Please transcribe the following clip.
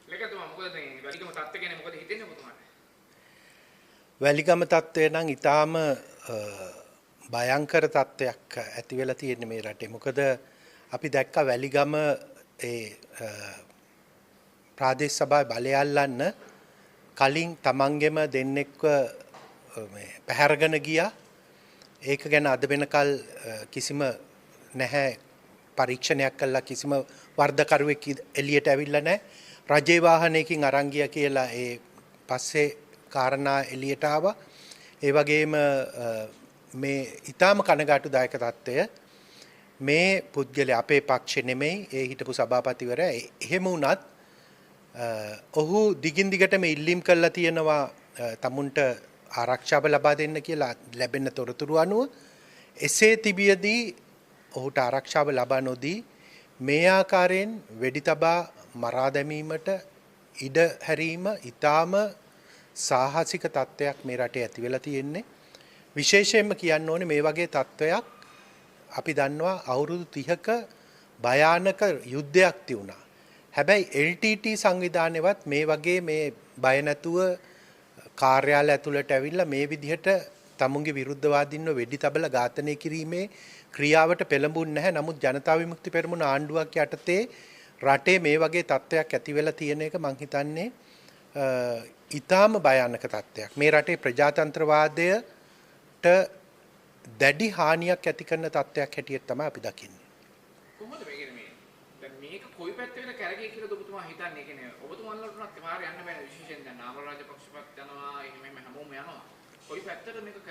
ලේකතුමා මොකද මේ වැලිගම තත්ත්වය ගැන මොකද හිතෙන්නේ ඔබතුමාට? වැලිගම තත්ත්වය නම් ඊටාම භයංකර තත්ත්වයක් ඇති වෙලා තියෙන්නේ මේ රටේ. මොකද අපි දැක්ක වැලිගම ප්‍රාදේශ සභාවේ බලය අල්ලන්න කලින් තමන්ගෙම දෙන්නෙක්ව මේ පැහැරගෙන ගියා. ඒක ගැන අද වෙනකල් කිසිම නැහැ පරීක්ෂණයක් කළා කිසිම වර්ධකරුවෙක් එළියට ඇවිල්ලා නැහැ. රජේ වාහනයකින් අරන් ගියා කියලා ඒ පස්සේ කාරණා එළියට ආවා. ඒ වගේම මේ ඊටාම කනගාටුදායක තත්ත්වය මේ පුද්ගලයා අපේ පක්ෂේ නෙමෙයි ඒ හිටපු සභාපතිවරයා එහෙම වුණත් ඔහු දිගින් දිගටම ඉල්ලීම් කළා තියෙනවා තමුන්ට ආරක්ෂාව ලබා දෙන්න කියලා ලැබෙන තොරතුරු අනුව එසේ තිබියදී ඔහුට ආරක්ෂාව ලබා නොදී මේ ආකාරයෙන් වෙඩි තබා මරා දැමීමට ඉඩ හැරීම ඊටාම සාහසික තත්ත්වයක් මේ රටේ ඇති වෙලා තියෙන්නේ. විශේෂයෙන්ම කියන්න ඕනේ මේ වගේ තත්ත්වයක් අපි දන්නවා අවුරුදු 30ක භයානක යුද්ධයක් තියුණා. හැබැයි LTT සංවිධානයවත් මේ වගේ මේ බය නැතුව කාර්යාලය ඇතුළට ඇවිල්ලා මේ විදිහට තමුන්ගේ විරුද්ධවාදීන්ව වෙඩි තබලා ඝාතනය කිරීමේ ක්‍රියාවට පෙළඹුන්නේ නැහැ. නමුත් ජනතා විමුක්ති පෙරමුණ ආණ්ඩුවක් යටතේ රටේ මේ වගේ තත්ත්වයක් ඇති වෙලා තියෙන එක මං හිතන්නේ ඊටාම භයානක තත්ත්වයක්. මේ රටේ ප්‍රජාතන්ත්‍රවාදයට දැඩි හානියක් ඇති කරන තත්ත්වයක් හැටියට තමයි අපි දකින්නේ. කොහොමද මේ කියන්නේ මේ දැන් මේක කොයි පැත්තකට කැරගේ කියලාද ඔබතුමා හිතන්නේ? කියන්නේ ඔබතුමාලට උනත් මාර යන්න බෑ විශේෂයෙන් දැන් නාමල් රාජපක්ෂපත් යනවා එහෙම හැමෝම යනවා. කොයි පැත්තට මේක